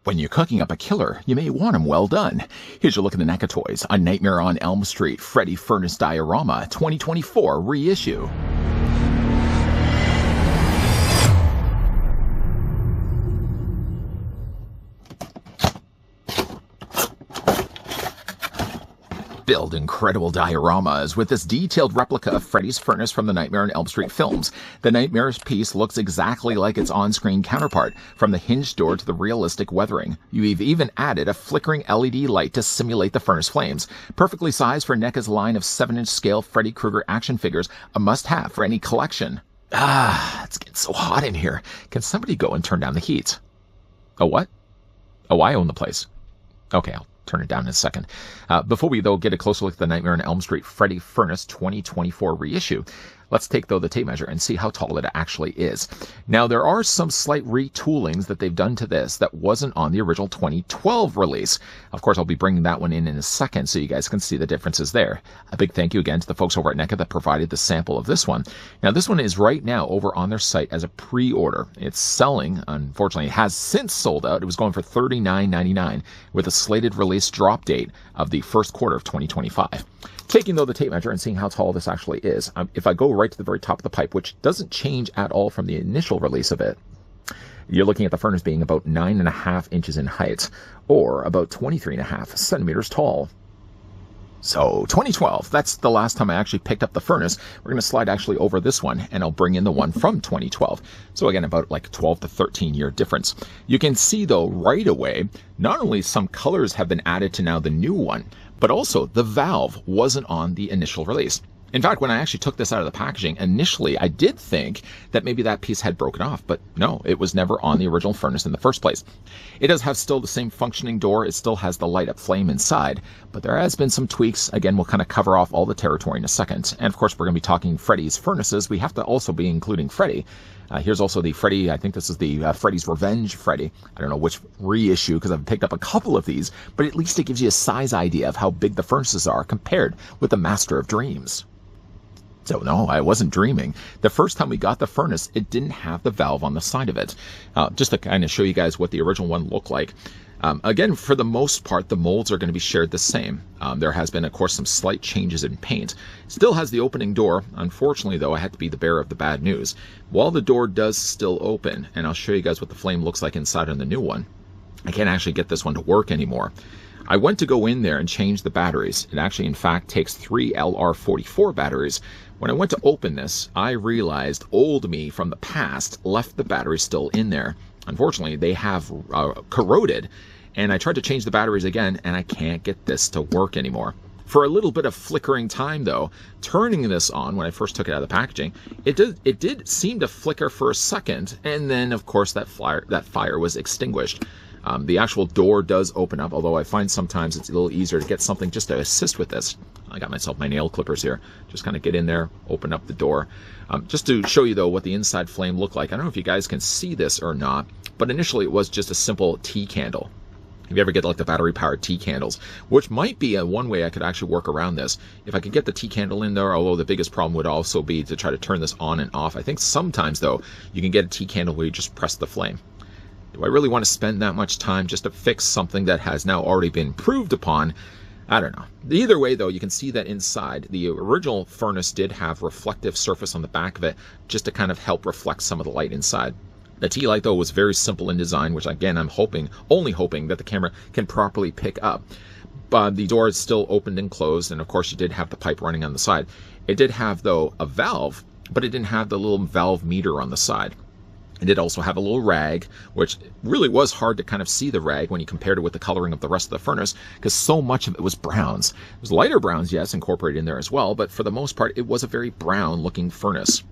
When you're cooking up a killer, you may want 'em well done. Here's your look at the NECA toys, A Nightmare on Elm Street Freddy Furnace Diorama 2024 reissue. Build incredible dioramas with this detailed replica of Freddy's furnace from the Nightmare on Elm Street films. The Nightmare's piece looks exactly like its on-screen counterpart, from the hinged door to the realistic weathering. You've even added a flickering LED light to simulate the furnace flames. Perfectly sized for NECA's line of 7-inch scale Freddy Krueger action figures, a must-have for any collection. It's getting so hot in here. Can somebody go and turn down the heat? Oh, what? Oh, I own the place. Okay, I'll turn it down in a second. Before we, though, get a closer look at the Nightmare on Elm Street Freddy Furnace 2024 reissue, let's take, though, the tape measure and see how tall it actually is. Now, there are some slight retoolings that they've done to this that wasn't on the original 2012 release. Of course, I'll be bringing that one in a second so you guys can see the differences there. A big thank you again to the folks over at NECA that provided the sample of this one. Now, this one is right now over on their site as a pre-order. It's selling. Unfortunately, it has since sold out. It was going for $39.99 with a slated release drop date of the first quarter of 2025. Taking, though, the tape measure and seeing how tall this actually is, if I go right to the very top of the pipe, which doesn't change at all from the initial release of it, you're looking at the furnace being about 9.5 inches in height, or about 23.5 centimeters tall. So, 2012, that's the last time I actually picked up the furnace. We're going to slide actually over this one, and I'll bring in the one from 2012. So again, about like 12 to 13 year difference. You can see, though, right away, not only some colors have been added to now the new one, but also the valve wasn't on the initial release. In fact, when I actually took this out of the packaging, initially I did think that maybe that piece had broken off, but no, it was never on the original furnace in the first place. It does have still the same functioning door. It still has the light up flame inside, but there has been some tweaks. Again, we'll kind of cover off all the territory in a second. And of course, we're going to be talking Freddy's furnaces. We have to also be including Freddy. Here's also the Freddy, I think this is the Freddy's Revenge Freddy. I don't know which reissue because I've picked up a couple of these, but at least it gives you a size idea of how big the furnaces are compared with the Master of Dreams. So no, I wasn't dreaming. The first time we got the furnace, it didn't have the valve on the side of it. Just to kind of show you guys what the original one looked like. Again, for the most part, the molds are going to be shared the same. There has been, of course, some slight changes in paint. Still has the opening door. Unfortunately, though, I had to be the bearer of the bad news. While the door does still open, and I'll show you guys what the flame looks like inside on the new one, I can't actually get this one to work anymore. I went to go in there and change the batteries. It actually, in fact, takes 3 LR44 batteries. When I went to open this, I realized old me from the past left the batteries still in there. Unfortunately, they have corroded, and I tried to change the batteries again, and I can't get this to work anymore. For a little bit of flickering time, though, turning this on when I first took it out of the packaging, it did seem to flicker for a second, and then, of course, that fire was extinguished. The actual door does open up, although I find sometimes it's a little easier to get something just to assist with this. I got myself my nail clippers here. Just kind of get in there, open up the door. Just to show you, though, what the inside flame looked like. I don't know if you guys can see this or not, but initially it was just a simple tea candle. If you ever get like the battery-powered tea candles, which might be one way I could actually work around this. If I could get the tea candle in there, although the biggest problem would also be to try to turn this on and off. I think sometimes, though, you can get a tea candle where you just press the flame. Do I really want to spend that much time just to fix something that has now already been proved upon? I don't know. Either way, though, you can see that inside, the original furnace did have reflective surface on the back of it just to kind of help reflect some of the light inside. The tea light, though, was very simple in design, which, again, I'm only hoping that the camera can properly pick up. But the door is still opened and closed, and, of course, you did have the pipe running on the side. It did have, though, a valve, but it didn't have the little valve meter on the side. It did also have a little rag, which really was hard to kind of see the rag when you compared it with the coloring of the rest of the furnace, because so much of it was browns. It was lighter browns, yes, incorporated in there as well, but for the most part, it was a very brown-looking furnace.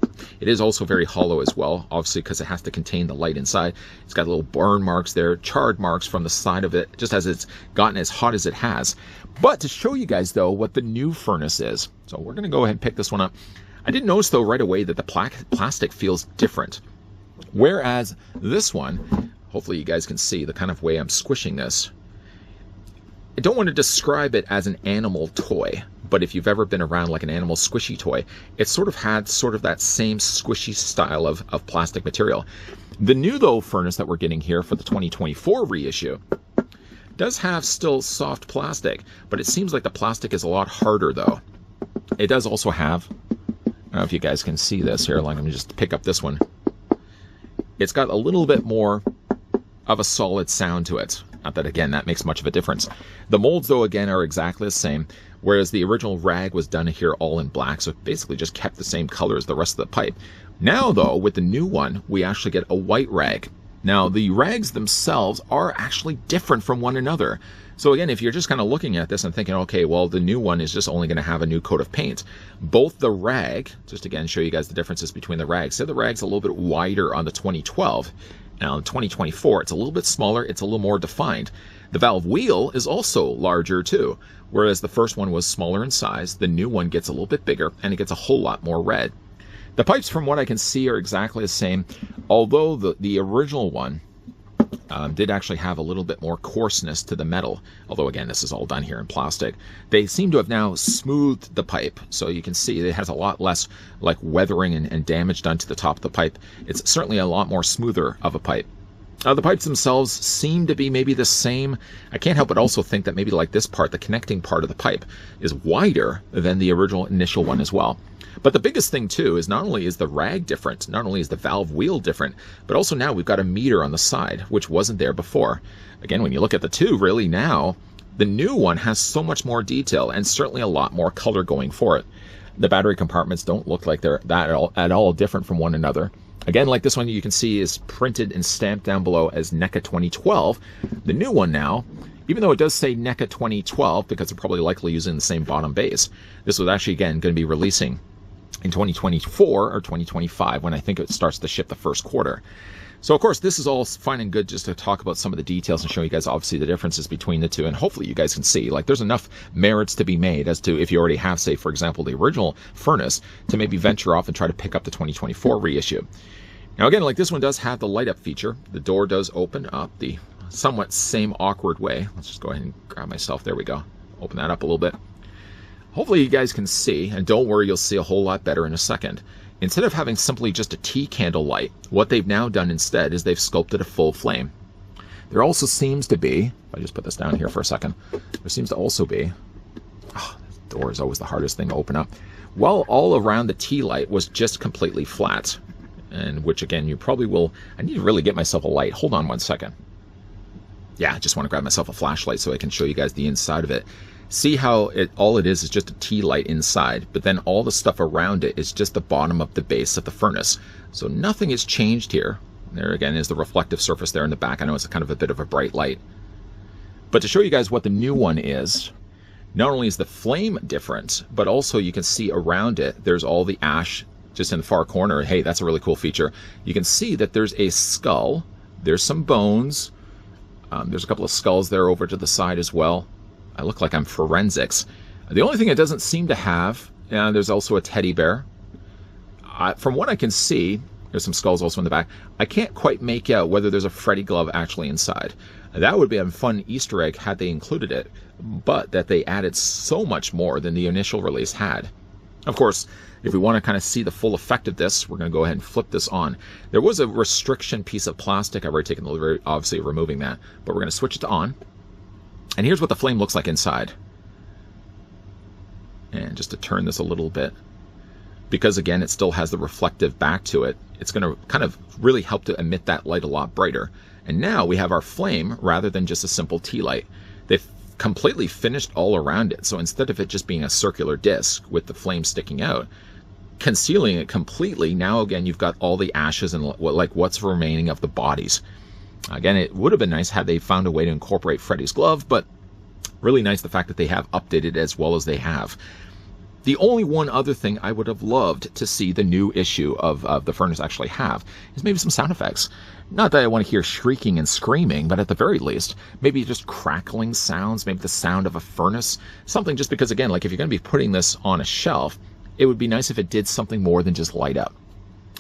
It is also very hollow as well, obviously because it has to contain the light inside. It's got little burn marks there, charred marks from the side of it, just as it's gotten as hot as it has. But to show you guys, though, what the new furnace is, so we're going to go ahead and pick this one up. I did notice, though, right away that the plastic feels different. Whereas this one, hopefully you guys can see the kind of way I'm squishing this. I don't want to describe it as an animal toy, but if you've ever been around like an animal squishy toy, it sort of had sort of that same squishy style of plastic material. The new, though, furnace that we're getting here for the 2024 reissue does have still soft plastic, but it seems like the plastic is a lot harder, though. It does also have, I don't know if you guys can see this here, like, let me just pick up this one. It's got a little bit more of a solid sound to it. Not that, again, that makes much of a difference. The molds, though, again, are exactly the same, whereas the original rag was done here all in black, so it basically just kept the same color as the rest of the pipe. Now, though, with the new one, we actually get a white rag. Now, the rags themselves are actually different from one another. So again, if you're just kind of looking at this and thinking, okay, well, the new one is just only going to have a new coat of paint. Both the rag, just again, show you guys the differences between the rags. So the rag's a little bit wider on the 2012. Now, in 2024, it's a little bit smaller, it's a little more defined. The valve wheel is also larger too, whereas the first one was smaller in size. The new one gets a little bit bigger, and it gets a whole lot more red. The pipes, from what I can see, are exactly the same, although the original one did actually have a little bit more coarseness to the metal. Although, again, this is all done here in plastic. They seem to have now smoothed the pipe, so you can see it has a lot less like weathering and damage done to the top of the pipe. It's certainly a lot more smoother of a pipe. The pipes themselves seem to be maybe the same. I can't help but also think that maybe like this part, the connecting part of the pipe, is wider than the original initial one as well. But the biggest thing, too, is not only is the rag different, not only is the valve wheel different, but also now we've got a meter on the side, which wasn't there before. Again, when you look at the two, really now, the new one has so much more detail and certainly a lot more color going for it. The battery compartments don't look like they're at all different from one another. Again, like this one, you can see is printed and stamped down below as NECA 2012. The new one now, even though it does say NECA 2012, because they're probably likely using the same bottom base, this was actually, again, going to be releasing in 2024 or 2025, when I think it starts to ship the first quarter. So, of course, this is all fine and good just to talk about some of the details and show you guys, obviously, the differences between the two. And hopefully you guys can see, like, there's enough merits to be made as to if you already have, say, for example, the original furnace, to maybe venture off and try to pick up the 2024 reissue. Now, again, like this one does have the light up feature. The door does open up the somewhat same awkward way. Let's just go ahead and grab myself. There we go. Open that up a little bit. Hopefully you guys can see, and don't worry, you'll see a whole lot better in a second. Instead of having simply just a T candle light, what they've now done instead is they've sculpted a full flame. There also seems to be, if I just put this down here for a second, there seems to also be, the door is always the hardest thing to open up. Well, all around the T light was just completely flat, and which again, you probably will, I need to really get myself a light. Hold on one second. Yeah, I just want to grab myself a flashlight so I can show you guys the inside of it. See how all it is just a T light inside, but then all the stuff around it is just the bottom of the base of the furnace. So nothing has changed here. There again is the reflective surface there in the back. I know it's kind of a bit of a bright light. But to show you guys what the new one is, not only is the flame different, but also you can see around it, there's all the ash just in the far corner. Hey, that's a really cool feature. You can see that there's a skull, there's some bones, there's a couple of skulls there over to the side as well. I look like I'm forensics. The only thing it doesn't seem to have, there's also a teddy bear. From what I can see, there's some skulls also in the back. I can't quite make out whether there's a Freddy glove actually inside. That would be a fun Easter egg had they included it, but that they added so much more than the initial release had. Of course, if we want to kind of see the full effect of this, we're going to go ahead and flip this on. There was a restriction piece of plastic. I've already taken the liberty, obviously, removing that, but we're going to switch it to on. And here's what the flame looks like inside. And just to turn this a little bit, because again, it still has the reflective back to it, it's going to kind of really help to emit that light a lot brighter. And now we have our flame rather than just a simple tea light. They've completely finished all around it. So instead of it just being a circular disc with the flame sticking out, concealing it completely, now again, you've got all the ashes and like what's remaining of the bodies. Again, it would have been nice had they found a way to incorporate Freddy's glove, but really nice the fact that they have updated as well as they have. The only one other thing I would have loved to see the new issue of the furnace actually have is maybe some sound effects. Not that I want to hear shrieking and screaming, but at the very least, maybe just crackling sounds, maybe the sound of a furnace. Something just because, again, like if you're going to be putting this on a shelf, it would be nice if it did something more than just light up.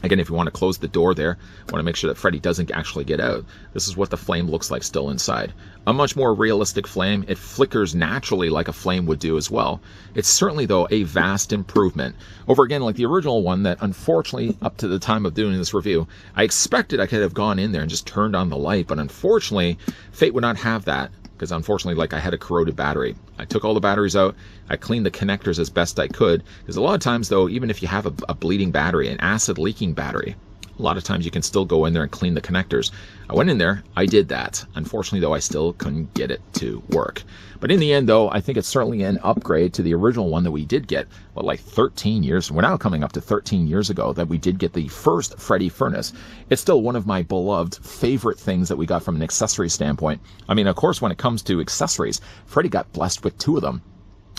Again, if you want to close the door there, want to make sure that Freddy doesn't actually get out. This is what the flame looks like still inside. A much more realistic flame. It flickers naturally like a flame would do as well. It's certainly, though, a vast improvement over, again, like the original one that, unfortunately, up to the time of doing this review, I expected I could have gone in there and just turned on the light, but unfortunately, Fate would not have that. Because unfortunately, like, I had a corroded battery. I took all the batteries out. I cleaned the connectors as best I could. Because a lot of times, though, even if you have a bleeding battery, an acid leaking battery, a lot of times you can still go in there and clean the connectors. I went in there, I did that. Unfortunately, though, I still couldn't get it to work. But in the end, though, I think it's certainly an upgrade to the original one that we did get, well, like 13 years, we're now coming up to 13 years ago that we did get the first Freddy furnace. It's still one of my beloved favorite things that we got from an accessory standpoint. I mean, of course, when it comes to accessories, Freddy got blessed with 2 of them.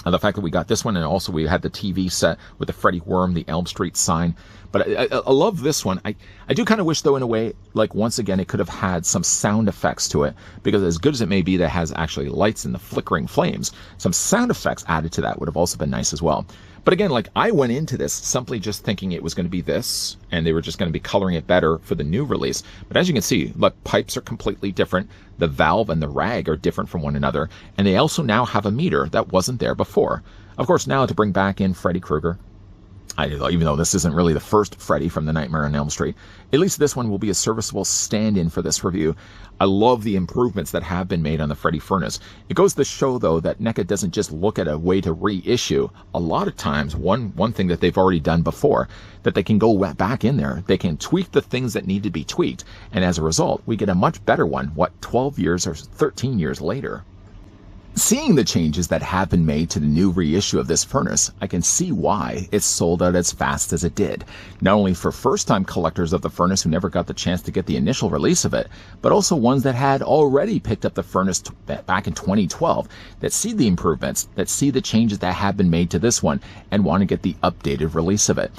And the fact that we got this one, and also we had the TV set with the Freddy Worm, the Elm Street sign. But I love this one. I do kind of wish, though, in a way, like, once again, it could have had some sound effects to it. Because as good as it may be that it has actually lights and the flickering flames, some sound effects added to that would have also been nice as well. But again, like, I went into this simply just thinking it was going to be this, and they were just going to be coloring it better for the new release. But as you can see, look, pipes are completely different. The valve and the rag are different from one another. And they also now have a meter that wasn't there before. Of course, now to bring back in Freddy Krueger, even though this isn't really the first Freddy from the Nightmare on Elm Street, at least this one will be a serviceable stand-in for this review. I love the improvements that have been made on the Freddy furnace. It goes to show, though, that NECA doesn't just look at a way to reissue. A lot of times, one thing that they've already done before, that they can go back in there, they can tweak the things that need to be tweaked, and as a result, we get a much better one, 12 years or 13 years later. Seeing the changes that have been made to the new reissue of this furnace, I can see why it sold out as fast as it did. Not only for first-time collectors of the furnace who never got the chance to get the initial release of it, but also ones that had already picked up the furnace back in 2012, that see the improvements, that see the changes that have been made to this one, and want to get the updated release of it.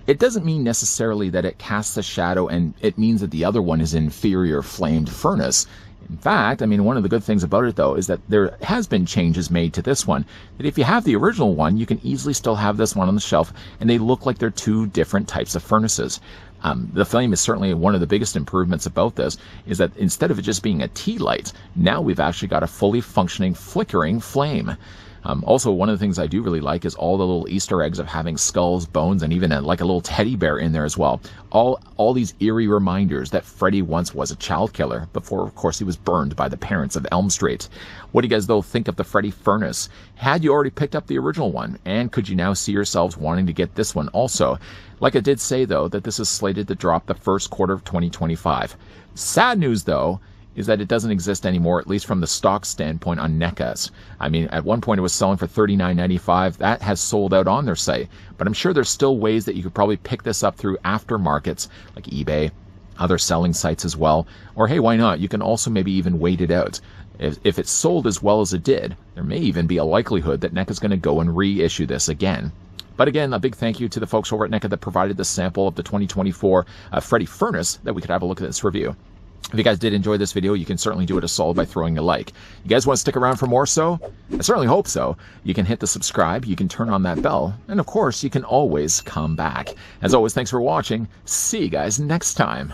It doesn't mean necessarily that it casts a shadow and it means that the other one is an inferior flamed furnace. In fact, I mean, one of the good things about it, though, is that there has been changes made to this one. That if you have the original one, you can easily still have this one on the shelf, and they look like they're 2 different types of furnaces. The flame is certainly one of the biggest improvements about this, is that instead of it just being a tea light, now we've actually got a fully functioning, flickering flame. Also, one of the things I do really like is all the little Easter eggs of having skulls, bones, and even like a little teddy bear in there as well. All these eerie reminders that Freddy once was a child killer before, of course, he was burned by the parents of Elm Street. What do you guys, though, think of the Freddy furnace? Had you already picked up the original one? And could you now see yourselves wanting to get this one also? Like I did say, though, that this is slated to drop the first quarter of 2025. Sad news, though, is that it doesn't exist anymore, at least from the stock standpoint on NECA's. I mean, at one point it was selling for $39.95. That has sold out on their site. But I'm sure there's still ways that you could probably pick this up through aftermarkets, like eBay, other selling sites as well. Or hey, why not? You can also maybe even wait it out. If it's sold as well as it did, there may even be a likelihood that NECA's going to go and reissue this again. But again, a big thank you to the folks over at NECA that provided the sample of the 2024 Freddy furnace that we could have a look at this review. If you guys did enjoy this video, you can certainly do it a solid by throwing a like. You guys want to stick around for more so? I certainly hope so. You can hit the subscribe, you can turn on that bell, and of course, you can always come back. As always, thanks for watching. See you guys next time.